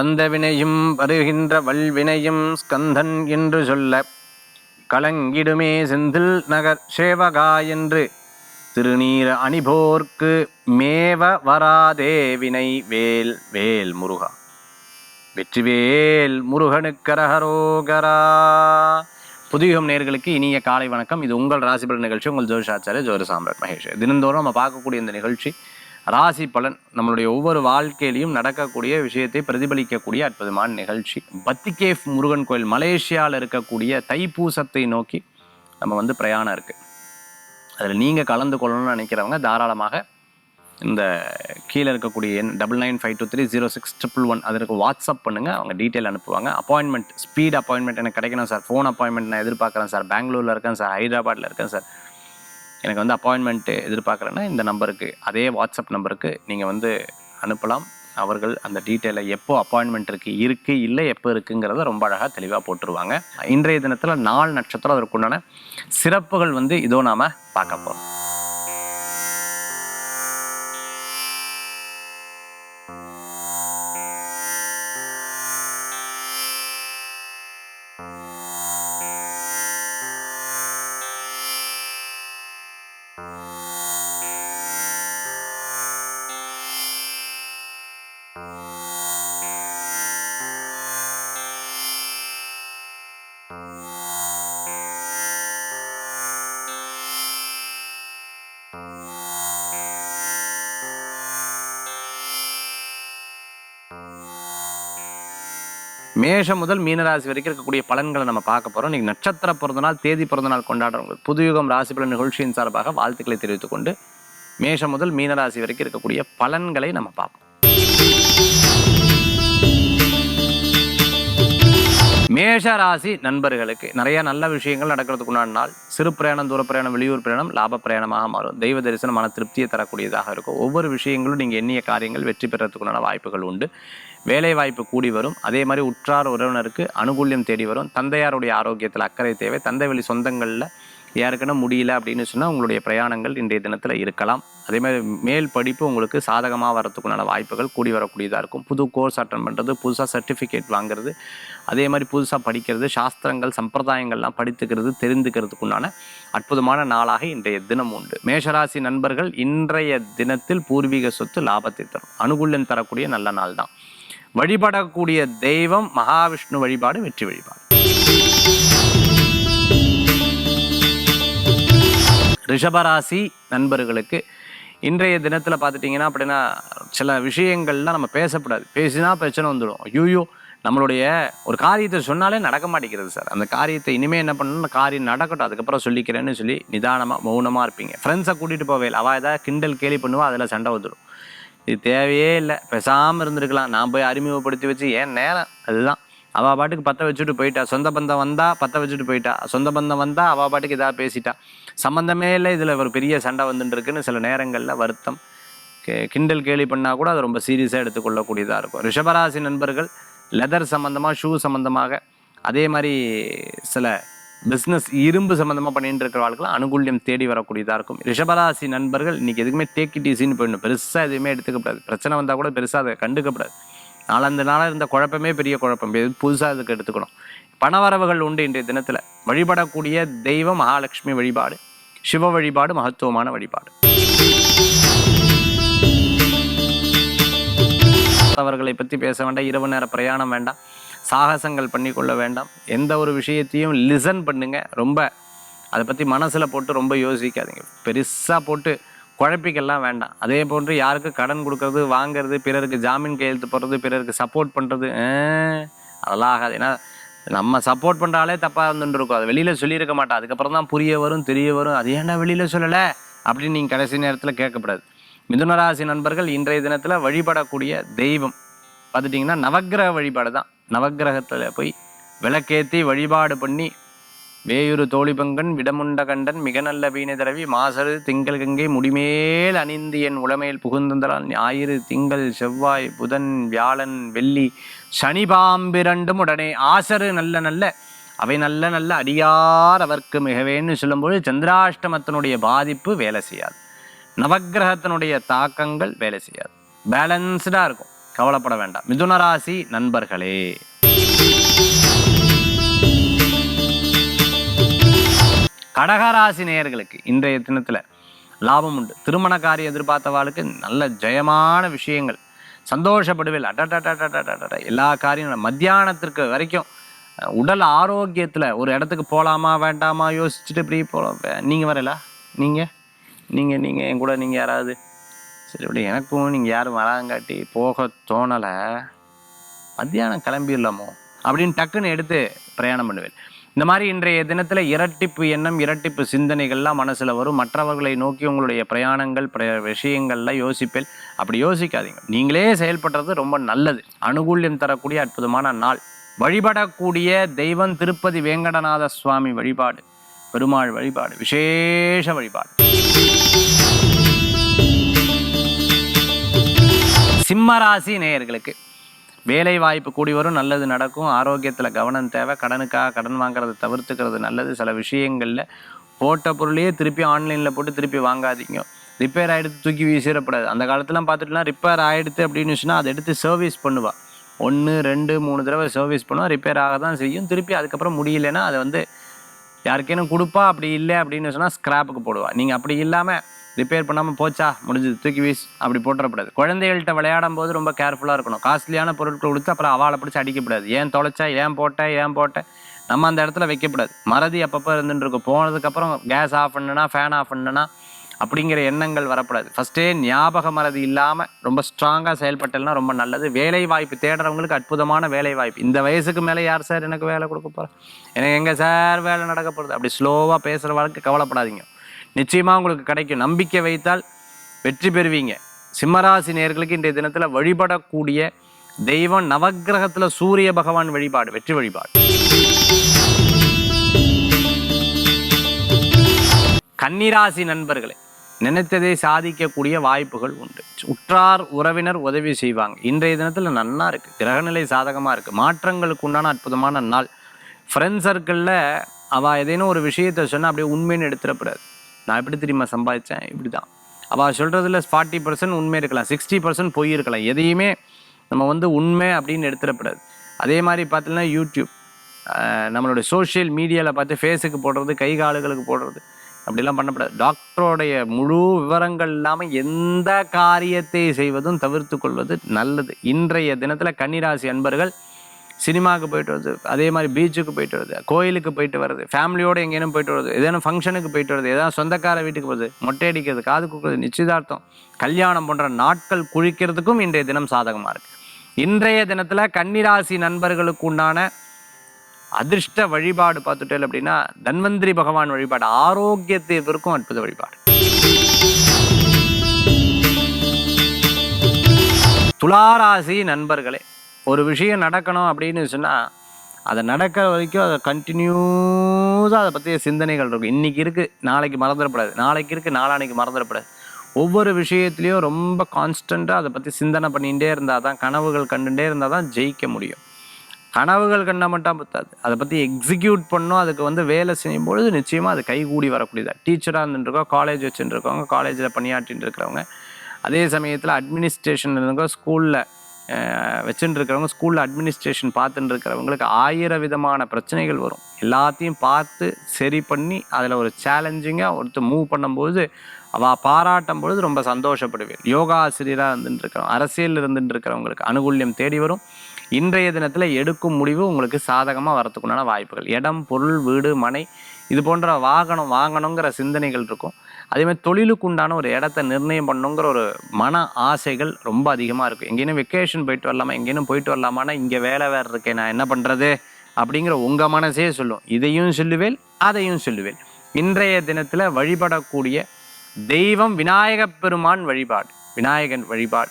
வந்த வினையும் வருகின்ற வல்வினையும் ஸ்கந்தன் என்று சொல்ல கலங்கிடுமே செந்தில் நகர் சேவகா என்று திருநீர அணிபோர்க்கு மேவ வராதே வினை வேல் வேல் முருகா. வெற்றிவேல் முருகனுக்கரஹரோகரா. புதியுகம் நேயர்களுக்கு இனிய காலை வணக்கம். இது உங்கள் ராசி பலன் நிகழ்ச்சி. உங்கள் ஜோதிஷாச்சாரிய ஜோதிட சாம்ராட் மகேஷ். தினந்தோறும் நம்ம பார்க்கக்கூடிய இந்த நிகழ்ச்சி ராசி பலன், நம்மளுடைய ஒவ்வொரு வாழ்க்கையிலையும் நடக்கக்கூடிய விஷயத்தை பிரதிபலிக்கக்கூடிய அற்புதமான நிகழ்ச்சி. பத்திகேஃப் முருகன் கோயில் மலேசியாவில் இருக்கக்கூடிய தைப்பூசத்தை நோக்கி நம்ம பிரயாணம் இருக்குது. அதில் நீங்கள் கலந்து கொள்ளணும்னு நினைக்கிறவங்க தாராளமாக இந்த கீழே இருக்கக்கூடிய எண் 9952306111 அதற்கு வாட்ஸ்அப் பண்ணுங்கள். அவங்க டீட்டெயில் அனுப்புவாங்க. அப்பாயின்மெண்ட், ஸ்பீட் அப்பாயின்மெண்ட் எனக்கு கிடைக்கணும் சார், ஃபோன் அப்பாயின்மெண்ட் நான் எதிர்பார்க்குறேன் சார், பெங்களூரில் இருக்கேன் சார், ஹைதராபாத்தில் இருக்கேன் சார், எனக்கு அப்பாயின்மெண்ட்டு எதிர்பார்க்குறேன்னா இந்த நம்பருக்கு, அதே வாட்ஸ்அப் நம்பருக்கு நீங்கள் அனுப்பலாம். அவர்கள் அந்த டீட்டெயிலை எப்போ அப்பாயின்மெண்ட் இருக்குது இல்லை எப்போ இருக்குங்கிறத ரொம்ப அழகாக தெளிவாக போட்டுருவாங்க. இன்றைய தினத்தில் 4 நட்சத்திரம் அதற்குண்டான சிறப்புகள் இதோ நாம் பார்க்க போகிறோம். மேஷம் முதல் மீனராசி வரைக்கும் இருக்கக்கூடிய பலன்களை நம்ம பார்க்க போகிறோம். இன்றைக்கி நட்சத்திர பிறந்தநாள், தேதி பிறந்தநாள் கொண்டாடுறவங்களுக்கு புதுயுகம் ராசி பலன் நிகழ்ச்சியின் சார்பாக வாழ்த்துக்களை தெரிவித்துக் கொண்டு மேஷம் முதல் மீனராசி வரைக்கும் இருக்கக்கூடிய பலன்களை நம்ம பார்ப்போம். மேஷராசி நண்பர்களுக்கு நிறைய நல்ல விஷயங்கள் நடக்கிறதுக்குண்டான நாள். சிறு பிரயாணம், தூர பிரயாணம், வெளியூர் பிரயாணம் லாப பிரயாணமாக மாறும். தெய்வ தரிசனம் மன திருப்தியை தரக்கூடியதாக இருக்கும். ஒவ்வொரு விஷயங்களும் நீங்கள் எண்ணிய காரியங்கள் வெற்றி பெறத்துக்குண்டான வாய்ப்புகள் உண்டு. வேலை வாய்ப்பு கூடி வரும். அதே மாதிரி உற்றார் உறவினருக்கு அனுகூல்யம் தேடி வரும். தந்தையாருடைய ஆரோக்கியத்தில் அக்கறை தேவை. தந்தை வழி சொந்தங்களில் யாருக்குன்னா முடியல அப்படின்னு சொன்னால் உங்களுடைய பிரயாணங்கள் இன்றைய தினத்தில் இருக்கலாம். அதே மாதிரி மேல் படிப்பு உங்களுக்கு சாதகமாக வரத்துக்குண்டான வாய்ப்புகள் கூடி வரக்கூடியதாக இருக்கும். புது கோர்ஸ் அட்டன் பண்ணுறது, புதுசாக சர்டிஃபிகேட் வாங்குறது, அதே மாதிரி புதுசாக படிக்கிறது, சாஸ்திரங்கள் சம்பிரதாயங்கள்லாம் படித்துக்கிறது, தெரிந்துக்கிறதுக்குண்டான அற்புதமான நாளாக இன்றைய தினம் உண்டு. மேஷராசி நண்பர்கள் இன்றைய தினத்தில் பூர்வீக சொத்து லாபத்தை தரும். அனுகூல்யம் தரக்கூடிய நல்ல நாள் தான். வழிபடக்கூடிய தெய்வம் மகாவிஷ்ணு வழிபாடு வெற்றி வழிபாடு. ரிஷபராசி நண்பர்களுக்கு இன்றைய தினத்தில் பார்த்துட்டிங்கன்னா அப்படின்னா சில விஷயங்கள்லாம் நம்ம பேசக்கூடாது. பேசினா பிரச்சனை வந்துடும். ஐயோ நம்மளுடைய ஒரு காரியத்தை சொன்னாலே நடக்க மாட்டேங்கிறது சார், அந்த காரியத்தை இனிமேல் என்ன பண்ணணும், அந்த காரியம் நடக்கட்டும் அதுக்கப்புறம் சொல்லிக்கிறேன்னு சொல்லி நிதானமாக மௌனமாக இருப்பீங்க. ஃப்ரெண்ட்ஸை கூட்டிகிட்டு போவே, அவள் ஏதாவது கிண்டல் கேலி பண்ணுவா, அதில் சண்டை வந்துடும். இது தேவையே இல்லை, பேசாமல் இருந்திருக்கலாம். நான் போய் அறிமுகப்படுத்தி வச்சு ஏன் நேரம், அதுதான். அவள் பாட்டுக்கு பற்ற வச்சுட்டு போயிட்டா. சொந்த பந்தம் வந்தால் பற்ற வச்சுட்டு போயிட்டா. சொந்த பந்தம் வந்தால் அவள் பாட்டுக்கு இதாக பேசிட்டா. சம்மந்தமே இல்லை, இதில் ஒரு பெரிய சண்டை வந்துட்டுருக்குன்னு சில நேரங்களில் வருத்தம், கிண்டல் கேலி பண்ணால் கூட அது ரொம்ப சீரியஸாக எடுத்துக்கொள்ளக்கூடியதாக இருக்கும். ரிஷபராசி நண்பர்கள் லெதர் சம்மந்தமாக, ஷூ சம்மந்தமாக, அதே மாதிரி சில பிஸ்னஸ் இரும்பு சம்மந்தமாக பண்ணிட்டு இருக்கிறவர்களுக்கு அனுகூல்யம் தேடி வரக்கூடியதாக இருக்கும். ரிஷபராசி நண்பர்கள் இன்றைக்கி எதுக்குமே டேக் இட் ஈஸின்னு போயிடணும். பெருசாக எதுவுமே எடுத்துக்கப்படாது. பிரச்சனை வந்தால் கூட பெருசாக அதை கண்டுக்கப்படாது. நாலந்து நாளாக இருந்த குழப்பமே பெரிய குழப்பம், புதுசாக அதுக்கு எடுத்துக்கணும். பணவரவுகள் உண்டு இன்றைய தினத்தில். வழிபடக்கூடிய தெய்வம் மகாலட்சுமி வழிபாடு, சிவ வழிபாடு மகத்துவமான வழிபாடு. அவர்களை பற்றி பேச வேண்டாம். இரவு நேர பிரயாணம் வேண்டாம். சாகசங்கள் பண்ணி கொள்ள வேண்டாம். எந்த ஒரு விஷயத்தையும் லிசன் பண்ணுங்க. ரொம்ப அதை பற்றி மனசில் போட்டு ரொம்ப யோசிக்காதீங்க. பெருசாக போட்டு குழப்பிக்கெல்லாம் வேண்டாம். அதே போன்று யாருக்கு கடன் கொடுக்கறது, வாங்கிறது, பிறருக்கு ஜாமீன் கையெழுத்து போடுறது, பிறருக்கு சப்போர்ட் பண்ணுறது, அதெல்லாம் ஆகாது. ஏன்னா நம்ம சப்போர்ட் பண்ணுறாலே தப்பாக இருந்துருக்கும். அதை வெளியில் சொல்லியிருக்க மாட்டோம். அதுக்கப்புறம் தான் புரிய வரும், தெரிய வரும். அது ஏன்னா வெளியில் சொல்லலை அப்படின்னு நீங்கள் கடைசி நேரத்தில் கேட்கக்கூடாது. மிதுனராசி நண்பர்கள் இன்றைய தினத்தில் வழிபடக்கூடிய தெய்வம் பார்த்துட்டிங்கன்னா நவக்கிரக வழிபாடு தான். நவக்கிரகத்தில் போய் விளக்கேற்றி வழிபாடு பண்ணி வேயுறு தோழிபங்கன் விடமுண்ட கண்டன் மிக நல்ல வீணை தரவி மாசரு திங்கள் கங்கை முடிமேல் அணிந்து என் உளமையில் புகுந்தலால் ஞாயிறு திங்கள் செவ்வாய் புதன் வியாழன் வெள்ளி சனி பாம்பிரண்டும் உடனே ஆசரு நல்ல நல்ல அவை நல்ல நல்ல அடியார் அவர்க்கு மிகவேன்னு சொல்லும்போது சந்திராஷ்டமத்தினுடைய பாதிப்பு வேலை செய்யாது. நவக்கிரகத்தினுடைய தாக்கங்கள் வேலை செய்யாது. பேலன்ஸ்டாக இருக்கும். கவலைப்பட வேண்டாம். மிதுன ராசி நண்பர்களே, கடகராசி நேயர்களுக்கு இன்றைய தினத்தில் லாபம் உண்டு. திருமண காரியம் எதிர்பார்த்தவாளுக்கு நல்ல ஜெயமான விஷயங்கள், சந்தோஷப்படுவேல். அடடடடடடட எல்லா காரியம் மத்தியானத்திற்கு வரைக்கும் உடல் ஆரோக்கியத்தில் ஒரு இடத்துக்கு போகலாமா வேண்டாமா யோசிச்சுட்டு இப்படி போகலாம். நீங்கள் வரல, நீங்கள் நீங்கள் நீங்கள் என் கூட நீங்கள் யாராவது சரி இப்படி எனக்கும் நீங்கள் யாரும் வராங்காட்டி போக தோணலை, மத்தியானம் கிளம்பிடலாமோ அப்படின்னு டக்குன்னு எடுத்து பிரயாணம் பண்ணுவேன். இந்த மாதிரி இன்றைய தினத்தில் இரட்டிப்பு எண்ணம், இரட்டிப்பு சிந்தனைகள்லாம் மனசில் வரும். மற்றவர்களை நோக்கி உங்களுடைய பிரயாணங்கள் விஷயங்கள்லாம் யோசிப்பேன். அப்படி யோசிக்காதீங்க, நீங்களே செயல்படுறது ரொம்ப நல்லது. அனுகூல்யம் தரக்கூடிய அற்புதமான நாள். வழிபடக்கூடிய தெய்வம் திருப்பதி வேங்கடநாத சுவாமி வழிபாடு, பெருமாள் வழிபாடு, விசேஷ வழிபாடு. சிம்மராசி நேயர்களுக்கு வேலை வாய்ப்பு கூடி வரும், நல்லது நடக்கும். ஆரோக்கியத்தில் கவனம் தேவை. கடனுக்காக கடன் வாங்குறதை தவிர்த்துக்கிறது நல்லது. சில விஷயங்களில் போட்ட பொருளையே திருப்பி ஆன்லைனில் போட்டு திருப்பி வாங்காதீங்க. ரிப்பேர் ஆகிடுத்து தூக்கி வீசிடப்படாது. அந்த காலத்துலாம் பார்த்துட்டுலாம் ரிப்பேர் ஆகிடுது அப்படின்னு சொன்னால் அதை எடுத்து சர்வீஸ் பண்ணுவாள். 1 2 3 தடவை சர்வீஸ் பண்ணுவாள். ரிப்பேர் ஆக தான் செய்யும். திருப்பி அதுக்கப்புறம் முடியலைன்னா அதை வந்து யாருக்கேனும் கொடுப்பா. அப்படி இல்லை அப்படின்னு சொன்னால் ஸ்கிராப்புக்கு போடுவாள். நீங்கள் அப்படி இல்லாமல் ரிப்பேர் பண்ணாமல் போச்சா முடிஞ்சது தூக்கி வீஸ் அப்படி போட்டுறப்படாது. குழந்தைகள்கிட்ட விளையாடும் போது ரொம்ப கேர்ஃபுல்லாக இருக்கணும். காஸ்ட்லியான பொருட்கள் கொடுத்து அப்புறம் அவளை பிடிச்சி அடிக்கப்படாது. ஏன் தொலைச்சா, ஏன் போட்டேன் நம்ம அந்த இடத்துல வைக்கப்படாது. மறதி அப்பப்போ இருந்துட்டு இருக்கும். போனதுக்கப்புறம் கேஸ் ஆஃப் பண்ணுனா, ஃபேன் ஆஃப் பண்ணுனா அப்படிங்கிற எண்ணங்கள் வரப்படாது. ஃபஸ்ட்டே ஞாபக மறதி இல்லாமல் ரொம்ப ஸ்ட்ராங்காக செயல்பட்டல்னா ரொம்ப நல்லது. வேலை வாய்ப்பு தேடுறவங்களுக்கு அற்புதமான வேலை வாய்ப்பு. இந்த வயசுக்கு மேலே யார் சார் எனக்கு வேலை கொடுக்க போகிறேன், எனக்கு எங்கே சார் வேலை நடக்க போகிறது, அப்படி ஸ்லோவாக பேசுகிற வாழ்க்கை கவலைப்படாதீங்க. நிச்சயமாக உங்களுக்கு கிடைக்கும். நம்பிக்கை வைத்தால் வெற்றி பெறுவீங்க. சிம்மராசி நேயர்களுக்கு இன்றைய தினத்தில் வழிபடக்கூடிய தெய்வம் நவக்கிரகத்தில் சூரிய பகவான் வழிபாடு, வெற்றி வழிபாடு. கன்னிராசி நண்பர்களே, நினைத்ததை சாதிக்கக்கூடிய வாய்ப்புகள் உண்டு. உற்றார் உறவினர் உதவி செய்வாங்க. இன்றைய தினத்தில் நன்னா இருக்குது. கிரகநிலை சாதகமாக இருக்குது. மாற்றங்களுக்கு உண்டான அற்புதமான நாள். ஃப்ரெண்ட்ஸ் சர்க்கிளில் அவள் ஏதேனும் ஒரு விஷயத்தை சொன்னால் அப்படியே உண்மைன்னு எடுத்துடக்கூடாது. நான் எப்படி தெரியுமா சம்பாதிச்சேன், இப்படி தான். அவள் சொல்கிறதுல 40% உண்மை இருக்கலாம், 60% பொய் இருக்கலாம். எதையுமே நம்ம வந்து உண்மை அப்படின்னு எடுத்துடக்கூடாது. அதே மாதிரி பார்த்தீங்கன்னா யூடியூப், நம்மளுடைய சோஷியல் மீடியாவில் பார்த்து ஃபேஸுக்கு போடுறது, கை காலுகளுக்கு போடுறது அப்படிலாம் பண்ணக்கூடாது. டாக்டரோடைய முழு விவரங்கள் இல்லாமல் எந்த காரியத்தை செய்வதும் தவிர்த்து கொள்வது நல்லது. இன்றைய தினத்தில் கன்னிராசி அன்பர்கள் சினிமாவுக்கு போயிட்டு வருது, அதே மாதிரி பீச்சுக்கு போயிட்டு வருது, கோயிலுக்கு போயிட்டு வருது, ஃபேமிலியோடு எங்கேயும் போயிட்டு வருது, ஏதேனும் ஃபங்க்ஷனுக்கு போயிட்டு வருது, ஏதாவது சொந்தக்கார வீட்டுக்கு போகுது, மொட்டை அடிக்கிறது, காது குக்கிறது, நிச்சயதார்த்தம், கல்யாணம் போன்ற நாட்கள் குழிக்கிறதுக்கும் இன்றைய தினம் சாதகமாக இருக்குது. இன்றைய தினத்தில் கன்னிராசி நண்பர்களுக்கு உண்டான அதிர்ஷ்ட வழிபாடு பார்த்துட்டேன் அப்படின்னா தன்வந்திரி பகவான் வழிபாடு, ஆரோக்கியத்திற்கும் அற்புத வழிபாடு. துளாராசி நண்பர்களே, ஒரு விஷயம் நடக்கணும் அப்படின்னு சொன்னால் அதை நடக்கிற வரைக்கும் அதை கண்டினியூஸாக அதை பற்றிய சிந்தனைகள் இருக்கும். இன்றைக்கி இருக்குது நாளைக்கு மறந்துடப்படாது, நாளைக்கு இருக்குது நாளானைக்கு மறந்துடப்படாது. ஒவ்வொரு விஷயத்துலையும் ரொம்ப கான்ஸ்டண்ட்டாக அதை பற்றி சிந்தனை பண்ணிகிட்டே இருந்தால் தான், கனவுகள் கண்டுகிட்டே இருந்தால் தான் ஜெயிக்க முடியும். கனவுகள் கண்ண மட்டும் பத்தாது, அதை பற்றி எக்ஸிக்யூட் பண்ணோம். அதுக்கு வந்து வேலை செய்யும் பொழுது நிச்சயமாக அது கைகூடி வரக்கூடியதா. டீச்சராக இருந்துருக்கோம், காலேஜ் வச்சுருக்கவங்க, காலேஜில் பணியாற்றின்னு இருக்கிறவங்க, அதே சமயத்தில் அட்மினிஸ்ட்ரேஷன் இருந்தவங்க, ஸ்கூலில் வச்சுட்டு இருக்கிறவங்க, ஸ்கூலில் அட்மினிஸ்ட்ரேஷன் பார்த்துட்டு இருக்கிறவங்களுக்கு 1000 விதமான பிரச்சனைகள் வரும். எல்லாத்தையும் பார்த்து சரி பண்ணி அதில் ஒரு சேலஞ்சிங்காக ஒருத்தர் மூவ் பண்ணும்போது அவள் பாராட்டும் பொழுது ரொம்ப சந்தோஷப்படுவேன். யோகா ஆசிரியராக இருந்துட்டு இருக்கிறவங்க, அரசியல் இருந்துட்டு இருக்கிறவங்களுக்கு அனுகூல்யம் தேடி வரும். இன்றைய தினத்தில் எடுக்கும் முடிவு உங்களுக்கு சாதகமாக வரத்துக்குண்டான வாய்ப்புகள். இடம், பொருள், வீடு, மனை இது போன்ற வாகனம் வாங்கணுங்கிற சிந்தனைகள் இருக்கும். அதேமாதிரி தொழிலுக்கு உண்டான ஒரு இடத்த நிர்ணயம் பண்ணணுங்கிற ஒரு மன ஆசைகள் ரொம்ப அதிகமாக இருக்கும். எங்கேயும் வெக்கேஷன் போயிட்டு வரலாமா, எங்கேயும் போயிட்டு வரலாமான்னா இங்கே வேலை வேறு இருக்கேன், நான் என்ன பண்ணுறது அப்படிங்கிற உங்கள் மனசே சொல்லும். இதையும் சொல்லுவேன், அதையும் சொல்லுவேன். இன்றைய தினத்தில் வழிபடக்கூடிய தெய்வம் விநாயகப் பெருமான் வழிபாடு, விநாயகன் வழிபாடு.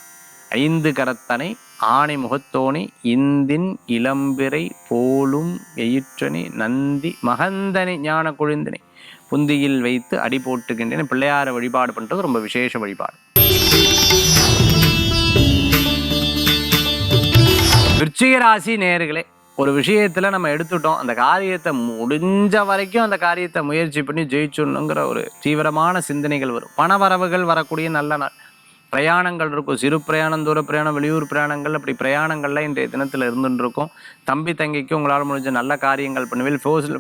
5 கரத்தனை ஆணை முகத்தோணி இந்தின் இளம்பிறை போலும் எயிற்றனி நந்தி மகந்தனை ஞான கொழுந்தினை புந்தியில் வைத்து அடி போட்டுக்கின்றன பிள்ளையார வழிபாடு பண்ணுறது ரொம்ப விசேஷ வழிபாடு. விருச்சிக ராசி நேயர்களே, ஒரு விஷயத்தில் நம்ம எடுத்துட்டோம், அந்த காரியத்தை முடிஞ்ச வரைக்கும் அந்த காரியத்தை முயற்சி பண்ணி ஜெயிச்சுடணுங்கிற ஒரு தீவிரமான சிந்தனைகள் வரும். பண வரவுகள் வரக்கூடிய நல்ல நாள். பிரயாணங்கள் இருக்கும். சிறு பிரயாணம், தூர பிரயாணம், வெளியூர் பிரயாணங்கள், அப்படி பிரயாணங்கள்லாம் இன்றைய தினத்தில் இருந்துட்டு இருக்கும். தம்பி தங்கைக்கு உங்களால் முடிஞ்ச நல்ல காரியங்கள் பண்ணுவேன்.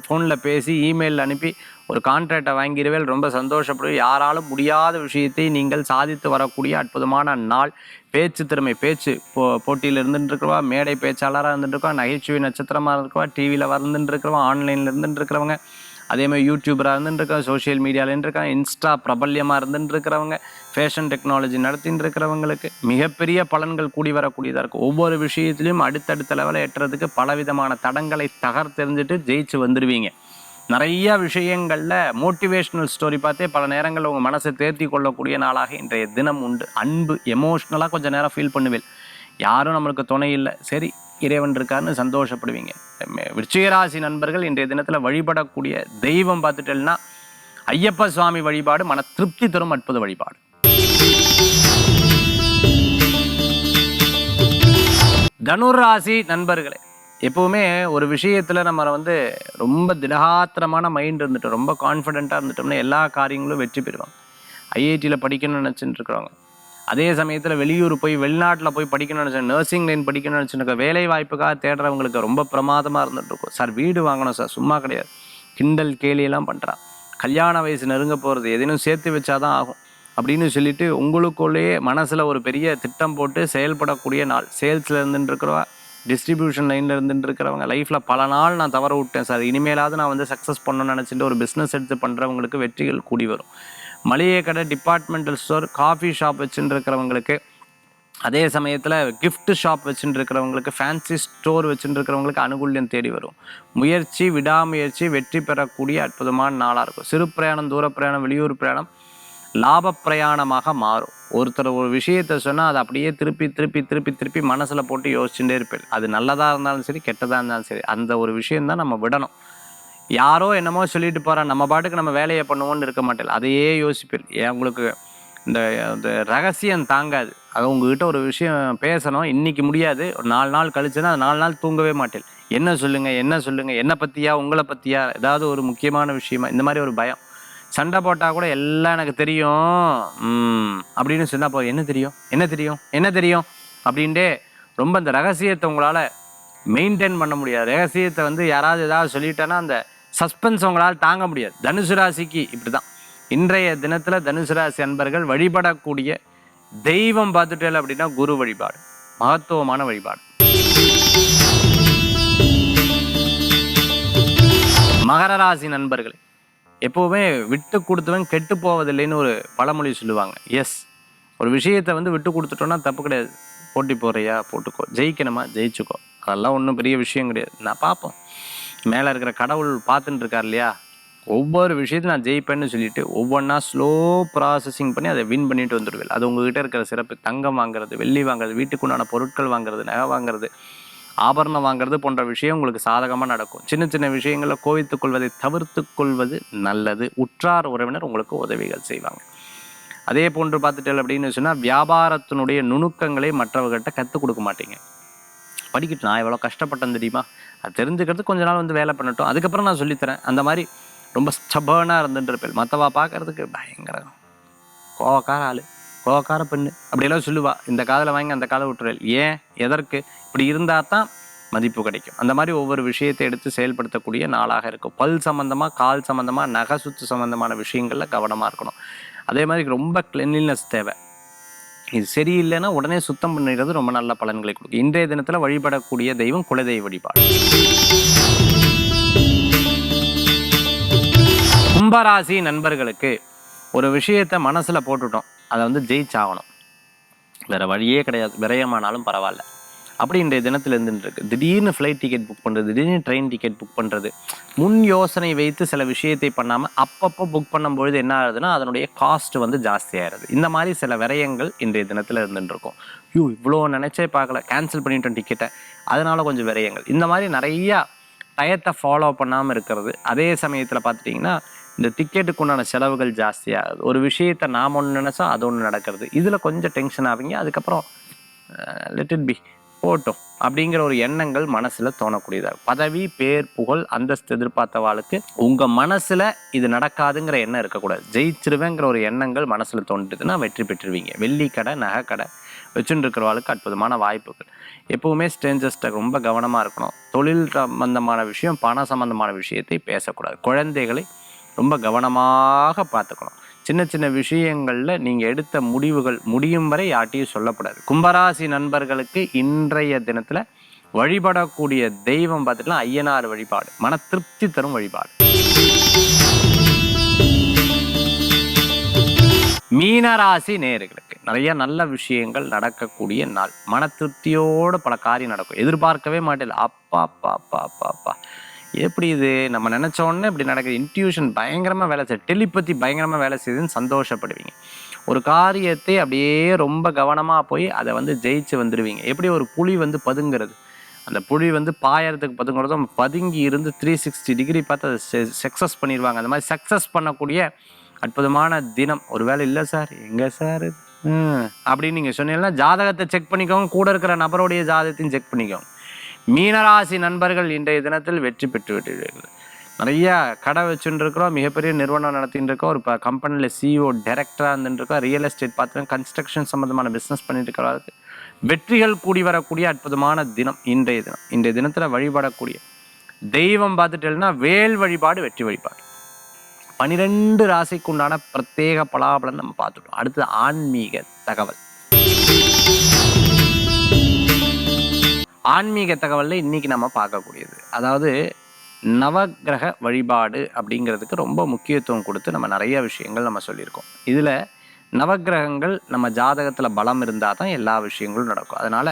ஃபோனில் பேசி இமெயில் அனுப்பி ஒரு கான்ட்ராக்டை வாங்கிடுவேல். ரொம்ப சந்தோஷப்படுவேன். யாராலும் முடியாத விஷயத்தை நீங்கள் சாதித்து வரக்கூடிய அற்புதமான நாள். பேச்சு திறமை, பேச்சு போட்டியில் இருந்துட்டு இருக்கிறவா, மேடை பேச்சாளராக இருந்துட்டு இருக்கவா, நகைச்சுவை நட்சத்திரமாக இருக்கவா, டிவியில் வந்துட்டு இருக்கிறவா, ஆன்லைனில் இருந்துட்டு இருக்கிறவங்க, அதே மாதிரி யூடியூபராக இருந்துட்டு இருக்காங்க, சோஷியல் மீடியாவில் இருக்காங்க, இன்ஸ்டா பிரபல்யமாக இருந்துட்டு இருக்கிறவங்க, ஃபேஷன் டெக்னாலஜி நடத்தின்னு இருக்கிறவங்களுக்கு மிகப்பெரிய பலன்கள் கூடி வரக்கூடியதாக இருக்கும். ஒவ்வொரு விஷயத்துலையும் அடுத்தடுத்த லெவலில் எட்டுறதுக்கு பலவிதமான தடங்களை தகர்த்தெறிஞ்சிட்டு ஜெயிச்சு வந்துடுவீங்க. நிறைய விஷயங்களில் மோட்டிவேஷ்னல் ஸ்டோரி பார்த்தே பல நேரங்களில் உங்கள் மனசை தேர்த்தி கொள்ளக்கூடிய நாளாக இன்றைய தினம் உண்டு. அன்பு, எமோஷ்னலாக கொஞ்சம் நேரம் ஃபீல் பண்ணுவேன். யாரும் நம்மளுக்கு துணை இல்லை, சரி இறைவன் இருக்காருன்னு சந்தோஷப்படுவீங்க. விருச்சிகராசி நண்பர்கள் இன்றைய தினத்தில் வழிபடக்கூடிய தெய்வம் பார்த்துட்டேன்னா ஐயப்ப சுவாமி வழிபாடு மன திருப்தி தரும் அற்புத வழிபாடு. தனுராசி நண்பர்களே, எப்பவுமே ஒரு விஷயத்தில் நம்ம ரொம்ப திடகாத்திரமான மைண்ட் இருந்துட்டு ரொம்ப கான்ஃபிடென்ட்டாக இருந்துட்டோம்னா எல்லா காரியங்களும் வெற்றி பெறுவாங்க. ஐஐடியில் படிக்கணும்னு நினச்சிட்டு இருக்கிறவங்க, அதே சமயத்தில் வெளியூர் போய் வெளிநாட்டில் போய் படிக்கணும்னு நினச்சேன், நர்சிங் லைன் படிக்கணும்னு நினச்சிருக்க, வேலை வாய்ப்புக்காக தேடுறவங்களுக்கு ரொம்ப பிரமாதமாக இருந்துட்டு இருக்கும். சார் வீடு வாங்கணும் சார், சும்மா கிடையாது, கிண்டல் கேலியெல்லாம் பண்ணுறான். கல்யாண வயசு நெருங்க போகிறது, எதையும் சேர்த்து வச்சாதான் ஆகும் அப்படின்னு சொல்லிட்டு உங்களுக்குள்ளேயே மனசில் ஒரு பெரிய திட்டம் போட்டு செயல்படக்கூடிய நாள். சேல்ஸில் இருந்துட்டு இருக்கிறவா, டிஸ்ட்ரிபியூஷன் லைனில் இருந்துட்டு இருக்கிறவங்க, லைஃப்பில் பல நாள் நான் தவற விட்டேன் சார், இனிமேலாவது நான் சக்ஸஸ் பண்ணணும்னு நினச்சிட்டு ஒரு பிஸ்னஸ் எடுத்து பண்ணுறவங்களுக்கு வெற்றிகள் கூடி வரும். மளிகை கடை, டிபார்ட்மெண்டல் ஸ்டோர், காஃபி ஷாப் வச்சுட்டு இருக்கிறவங்களுக்கு, அதே சமயத்தில் கிஃப்ட் ஷாப் வச்சுட்டு இருக்கிறவங்களுக்கு, ஃபேன்சி ஸ்டோர் வச்சுட்டு இருக்கிறவங்களுக்கு அனுகூல்யம் தேடி வரும். முயற்சி, விடாமுயற்சி வெற்றி பெறக்கூடிய அற்புதமான நாளாக இருக்கும். சிறு பிரயாணம், தூர பிரயாணம், வெளியூர் பிரயாணம் லாப பிரயாணமாக மாறும். ஒருத்தர் ஒரு விஷயத்தை சொன்னால் அதை அப்படியே திருப்பி திருப்பி திருப்பி திருப்பி மனசில் போட்டு யோசிச்சுட்டே இருப்பேன். அது நல்லதாக இருந்தாலும் சரி, கெட்டதாக இருந்தாலும் சரி, அந்த ஒரு விஷயந்தான் நம்ம விடணும். யாரோ என்னமோ சொல்லிட்டு போகிறான், நம்ம பாட்டுக்கு நம்ம வேலையை பண்ணுவோன்னு இருக்க மாட்டேன், அதையே யோசிப்பேன். ஏன் உங்களுக்கு இந்த ரகசியம் தாங்காது. அது உங்ககிட்ட ஒரு விஷயம் பேசணும், இன்றைக்கி முடியாது, ஒரு 4 நாள் கழிச்சுன்னா அது 4 நாள் தூங்கவே மாட்டேன். என்ன சொல்லுங்கள், என்ன சொல்லுங்கள், என்னை பற்றியா, உங்களை பற்றியா, ஏதாவது ஒரு முக்கியமான விஷயமா, இந்த மாதிரி ஒரு பயம். சண்டை போட்டால் கூட எல்லாம் எனக்கு தெரியும் அப்படின்னு சொன்னால் போதும். என்ன தெரியும், என்ன தெரியும், என்ன தெரியும் அப்படின்ட்டு ரொம்ப அந்த ரகசியத்தை உங்களால் மெயின்டைன் பண்ண முடியாது. ரகசியத்தை யாராவது ஏதாவது சொல்லிட்டேன்னா அந்த சஸ்பென்ஸ் உங்களால் தாங்க முடியாது. தனுசு ராசிக்கு இப்படி தான். இன்றைய தினத்தில் தனுசு ராசி அன்பர்கள் வழிபடக்கூடிய தெய்வம் பார்த்துட்டேன் அப்படின்னா குரு வழிபாடு, மகத்துவமான வழிபாடு. மகர ராசி நண்பர்களே, எப்போவுமே விட்டு கொடுத்தவன் கெட்டு போவதில்லைன்னு ஒரு பழமொழி சொல்லுவாங்க. எஸ், ஒரு விஷயத்தை விட்டு கொடுத்துட்டோன்னா தப்பு கிடையாது. போட்டி போகிறியா போட்டுக்கோ, ஜெயிக்கணுமா ஜெயிச்சுக்கோ, அதெல்லாம் ஒன்றும் பெரிய விஷயம் கிடையாது. நான் பார்ப்போம், மேலே இருக்கிற கடவுள் பார்த்துட்டு இருக்கார் இல்லையா, ஒவ்வொரு விஷயத்தையும் நான் ஜெயிப்பேன்னு சொல்லிட்டு ஒவ்வொன்றா ஸ்லோ ப்ராசஸிங் பண்ணி அதை வின் பண்ணிட்டு வந்துடுவேன். அது உங்ககிட்ட இருக்கிற சிறப்பு. தங்கம் வாங்குறது, வெள்ளி வாங்குறது, வீட்டுக்குண்டான பொருட்கள் வாங்குறது, நகை வாங்குறது, ஆபரணம் வாங்குறது போன்ற விஷயம் உங்களுக்கு சாதகமாக நடக்கும். சின்ன சின்ன விஷயங்களில் கோவித்துக் கொள்வதை தவிர்த்து கொள்வது நல்லது. உற்றார் உறவினர் உங்களுக்கு உதவிகள் செய்வாங்க. அதே போன்று பார்த்துட்டேன் அப்படின்னு சொன்னால் வியாபாரத்தினுடைய நுணுக்கங்களை மற்றவர்கிட்ட கற்றுக் கொடுக்க மாட்டீங்க. படிக்கட்டு நான் எவ்வளோ கஷ்டப்பட்டேன் தெரியுமா, அது தெரிஞ்சுக்கிறது கொஞ்ச நாள் வேலை பண்ணட்டும், அதுக்கப்புறம் நான் சொல்லித்தரேன். அந்த மாதிரி ரொம்ப ஸ்டபர்னாக இருந்துட்டு இருப்பேன். மற்றவா பார்க்கறதுக்கு பயங்கர கோவக்கார ஆள், கோவக்கார பெண்ணு அப்படியெல்லாம் சொல்லுவா. இந்த காதில் வாங்கி அந்த காதை விட்டுறேன். ஏன், எதற்கு, இப்படி இருந்தால் தான் மதிப்பு கிடைக்கும். அந்த மாதிரி ஒவ்வொரு விஷயத்தை எடுத்து செயல்படுத்தக்கூடிய நாளாக இருக்கும். பல் சம்மந்தமாக, கால் சம்மந்தமாக, நகை சுத்து சம்மந்தமான விஷயங்களில் கவனமாக இருக்கணும். அதே மாதிரி ரொம்ப கிளென்லினஸ் தேவை. இது சரியில்லைன்னா உடனே சுத்தம் பண்ணிடுறது ரொம்ப நல்ல பலன்களை கொடுக்கும். இன்றைய தினத்தில் வழிபடக்கூடிய தெய்வம் குலதெய்வ வழிபாடு. கும்பராசி நண்பர்களுக்கு ஒரு விஷயத்தை மனசில் போட்டுட்டோம், அதை ஜெயிச்சாகணும், வேறு வழியே கிடையாது, விரயமானாலும் பரவாயில்ல அப்படி இன்றைய தினத்தில் இருந்துருக்கு. திடீர்னு ஃப்ளைட் டிக்கெட் புக் பண்ணுறது, திடீர்னு ட்ரெயின் டிக்கெட் புக் பண்ணுறது, முன் யோசனை வைத்து சில விஷயத்தை பண்ணாமல் அப்பப்போ புக் பண்ணும்பொழுது என்ன ஆகுதுன்னா அதனுடைய காஸ்ட் ஜாஸ்தியாகிறது. இந்த மாதிரி சில விரயங்கள் இன்றைய தினத்தில் இருந்துருக்கும். இவ்வளோ நினச்சே பார்க்கல, கேன்சல் பண்ணிட்டோம் டிக்கெட்டை, அதனால் கொஞ்சம் விரயங்கள். இந்த மாதிரி நிறையா டயத்தை ஃபாலோ பண்ணாமல் இருக்கிறது. அதே சமயத்தில் பார்த்துட்டிங்கன்னா இந்த டிக்கெட்டுக்கு உண்டான செலவுகள் ஜாஸ்தியாகுது. ஒரு விஷயத்தை நாம் ஒன்று நினச்சா அது ஒன்று நடக்கிறது. இதில் கொஞ்சம் டென்ஷன் ஆவீங்க. அதுக்கப்புறம் லெட் இட் பி, போட்டும் அப்படிங்கிற ஒரு எண்ணங்கள் மனசில் தோணக்கூடியதாக இருக்கும். பதவி, பேர், புகழ், அந்தஸ்து எதிர்பார்த்தவாளுக்கு உங்கள் மனசில் இது நடக்காதுங்கிற எண்ணம் இருக்கக்கூடாது. ஜெயிச்சிருவேங்கிற ஒரு எண்ணங்கள் மனசில் தோன்றுதுன்னா வெற்றி பெற்றுருவீங்க. வெள்ளி கடை, நகை கடை வச்சுட்டு இருக்கிறவாளுக்கு அற்புதமான வாய்ப்புகள். எப்போவுமே ஸ்ட்ரேஞ்சர்ஸ்ட்டை ரொம்ப கவனமாக இருக்கணும். தொழில் சம்பந்தமான விஷயம், பண சம்பந்தமான விஷயத்தை பேசக்கூடாது. குழந்தைகளை ரொம்ப கவனமாக பார்த்துக்கணும். சின்ன சின்ன விஷயங்களில் நீங்கள் எடுத்த முடிவுகள் முடியும் வரை யார்ட்டையும் சொல்லக்கூடாது. கும்பராசி நண்பர்களுக்கு இன்றைய தினத்தில் வழிபடக்கூடிய தெய்வம் பார்த்துட்டுலாம் ஐயனார் வழிபாடு மன திருப்தி தரும் வழிபாடு. மீனராசி நேயர்களுக்கு நிறைய நல்ல விஷயங்கள் நடக்கக்கூடிய நாள். மன திருப்தியோடு பல காரியம் நடக்கும். எதிர்பார்க்கவே மாட்டேன். அப்பா அப்பா அப்பா அப்பா அப்பா எப்படி இது நம்ம நினச்ச உடனே இப்படி நடக்குது. இன்ட்யூஷன் பயங்கரமாக வேலை செய்யுது, டெலிபதி பயங்கரமாக வேலை செய்யுதுன்னு சந்தோஷப்படுவீங்க. ஒரு காரியத்தை அப்படியே ரொம்ப கவனமாக போய் அதை வந்து ஜெயிச்சு வந்துடுவீங்க. எப்படி ஒரு புலி வந்து பதுங்கிறது, அந்த புலி வந்து பாயறதுக்கு பதுங்கிறதும் பதுங்கி இருந்து 360 டிகிரி பார்த்து அதை சக்ஸஸ் பண்ணிடுவாங்க. அந்த மாதிரி சக்ஸஸ் பண்ணக்கூடிய அற்புதமான தினம். ஒரு வேளை இல்லை சார் எங்கே சார் அப்படின்னு நீங்கள் சொன்னீங்கன்னா ஜாதகத்தை செக் பண்ணிக்கோங்க, கூட இருக்கிற நபருடைய ஜாதகத்தையும் செக் பண்ணிக்கோங்க. மீனராசி நண்பர்கள் இன்றைய தினத்தில் வெற்றி பெற்று விட்டீர்கள். நிறைய கடை வச்சுட்டு இருக்கிறோம், மிகப்பெரிய நிறுவனம் நடத்திட்டு இருக்கோம், ஒரு கம்பெனியில் சிஇஓ டைரக்டராக இருந்துட்டு இருக்கோம், ரியல் எஸ்டேட் பார்த்து கன்ஸ்ட்ரக்ஷன் சம்மந்தமான பிஸ்னஸ் பண்ணிட்டு இருக்கிறவருக்கு வெற்றிகள் கூடி வரக்கூடிய அற்புதமான தினம் இன்றைய தினம். இன்றைய தினத்தில் வழிபடக்கூடிய தெய்வம் பார்த்துட்டேன்னா வேல் வழிபாடு வெற்றி வழிபாடு. 12 ராசிக்கு உண்டான பிரத்யேக பலாபலன் நம்ம பார்த்துட்டோம். அடுத்தது ஆன்மீக தகவல். ஆன்மீக தகவலில் இன்றைக்கி நம்ம பார்க்கக்கூடியது, அதாவது நவக்கிரக வழிபாடு அப்படிங்கிறதுக்கு ரொம்ப முக்கியத்துவம் கொடுத்து நம்ம நிறைய விஷயங்கள் நம்ம சொல்லியிருக்கோம். இதில் நவக்கிரகங்கள் நம்ம ஜாதகத்தில் பலம் இருந்தால் தான் எல்லா விஷயங்களும் நடக்கும். அதனால்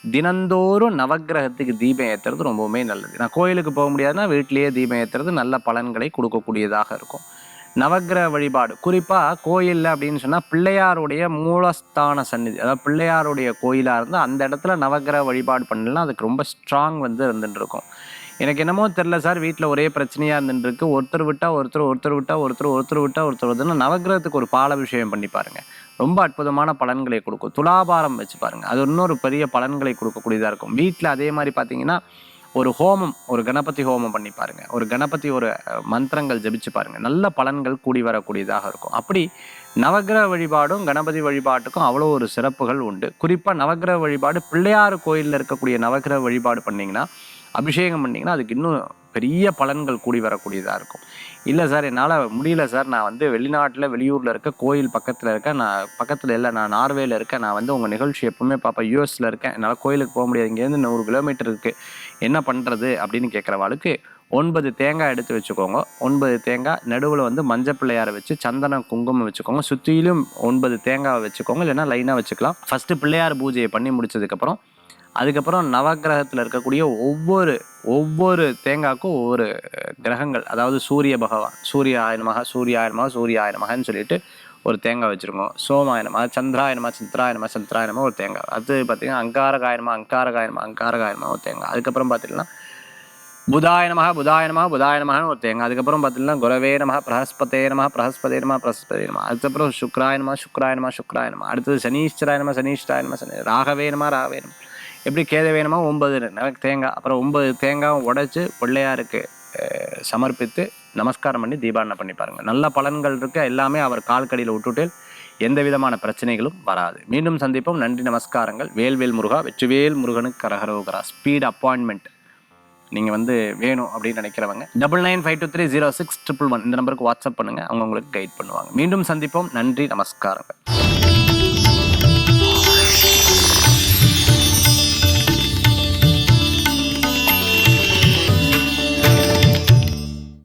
தினந்தோறும் நவக்கிரகத்துக்கு தீபம் ஏற்றுறது ரொம்பவுமே நல்லது. நான் கோயிலுக்கு போக முடியாதுன்னா வீட்டிலேயே தீபம் ஏற்றுறது நல்ல பலன்களை கொடுக்கக்கூடியதாக இருக்கும். நவக்கிரக வழிபாடு குறிப்பாக கோயிலில் அப்படின்னு சொன்னால் பிள்ளையாருடைய மூலஸ்தான சந்நிதி, அதாவது பிள்ளையாருடைய கோயிலாக இருந்தால் அந்த இடத்துல நவக்கிரக வழிபாடு பண்ணலாம். அதுக்கு ரொம்ப ஸ்ட்ராங் வந்து இருந்துட்டு இருக்கும். எனக்கு என்னமோ தெரில சார், வீட்டில் ஒரே பிரச்சனையாக இருந்துட்டு இருக்கு, ஒருத்தர் விட்டால் ஒருத்தர் வந்து நவக்கிரகத்துக்கு ஒரு பாலாபிஷேகம் பண்ணி பாருங்கள், ரொம்ப அற்புதமான பலன்களை கொடுக்கும். துலாபாரம் வச்சு பாருங்கள், அது இன்னொரு பெரிய பலன்களை கொடுக்கக்கூடியதாக இருக்கும். வீட்டில் அதே மாதிரி பார்த்தீங்கன்னா ஒரு ஹோமம், ஒரு கணபதி ஹோமம் பண்ணி பாருங்கள், ஒரு கணபதி ஒரு மந்திரங்கள் ஜபிச்சு பாருங்கள், நல்ல பலன்கள் கூடி வரக்கூடியதாக இருக்கும். அப்படி நவக்கிரக வழிபாடும் கணபதி வழிபாட்டுக்கும் அவ்வளோ ஒரு சிறப்புகள் உண்டு. குறிப்பாக நவக்கிரக வழிபாடு பிள்ளையார் கோயிலில் இருக்கக்கூடிய நவக்கிரக வழிபாடு பண்ணிங்கன்னா, அபிஷேகம் பண்ணிங்கன்னா அதுக்கு இன்னும் பெரிய பலன்கள் கூடி வரக்கூடியதாக இருக்கும். இல்லை சார் என்னால் முடியல சார், நான் வந்து வெளிநாட்டில் வெளியூரில் இருக்க, கோயில் பக்கத்தில் இருக்கேன், நான் பக்கத்தில் இல்லை, நான் நார்வேயில் இருக்கேன், நான் வந்து உங்கள் நிகழ்ச்சி எப்பவுமே பார்ப்பேன், யூஎஸில் இருக்கேன், என்னால் கோயிலுக்கு போக முடியாது, இங்கேருந்து 100 கிலோமீட்டர் இருக்குது, என்ன பண்ணுறது அப்படின்னு கேட்குறவாளுக்கு 9 தேங்காய் எடுத்து வச்சுக்கோங்க. 9 தேங்காய் நடுவில் வந்து மஞ்சள் பிள்ளையாரை வச்சு சந்தனம் குங்குமம் வச்சுக்கோங்க. சுற்றிலும் 9 தேங்காய் வச்சுக்கோங்க, இல்லைன்னா லைனாக வச்சுக்கலாம். ஃபஸ்ட்டு பிள்ளையார் பூஜையை பண்ணி முடிச்சதுக்கப்புறம் அதுக்கப்புறம் நவக்கிரகத்தில் இருக்கக்கூடிய ஒவ்வொரு தேங்காய்க்கும் ஒவ்வொரு கிரகங்கள், அதாவது சூரிய பகவான், சூரியாயனமாக சொல்லிட்டு ஒரு தேங்காய் வச்சுருக்கோம். சோமாயனமா, சந்திராயனமா ஒரு தேங்காய். அது பார்த்திங்கன்னா அங்காரகாயனமா ஒரு தேங்காய். அதுக்கப்புறம் பார்த்திங்கன்னா புதாயனமாக ஒரு தேங்காய். அதுக்கப்புறம் பார்த்திங்கன்னா குரவே நமஹ, பிரஹஸ்பதே நமஹ. அதுக்கப்புறம் சுக்ராயனமா. அடுத்தது சனீஸ்வராயனமா, ராகவே நம. எப்படி கேதவேனமா 9 தேங்காய். அப்புறம் 9 தேங்காய் உடைச்சு பிள்ளையாருக்கு சமர்ப்பித்து நமஸ்காரம் பண்ணி தீபாவளி பண்ணி பாருங்கள். நல்ல பலன்கள் இருக்க, எல்லாமே அவர் கால்கடியில் விட்டுட்டு எந்த விதமான பிரச்சனைகளும் வராது. மீண்டும் சந்திப்போம். நன்றி, நமஸ்காரங்கள். வேல்வேல் முருகா, வெற்றிவேல் முருகனுக்கு கரகரோகரா. ஸ்பீட் அப்பாயின்மெண்ட் நீங்கள் வந்து வேணும் அப்படின்னு நினைக்கிறவங்க 9952306111 இந்த நம்பருக்கு வாட்ஸ்அப் பண்ணுங்கள், அவங்க உங்களுக்கு கைட் பண்ணுவாங்க. மீண்டும் சந்திப்போம். நன்றி, நமஸ்காரங்கள்.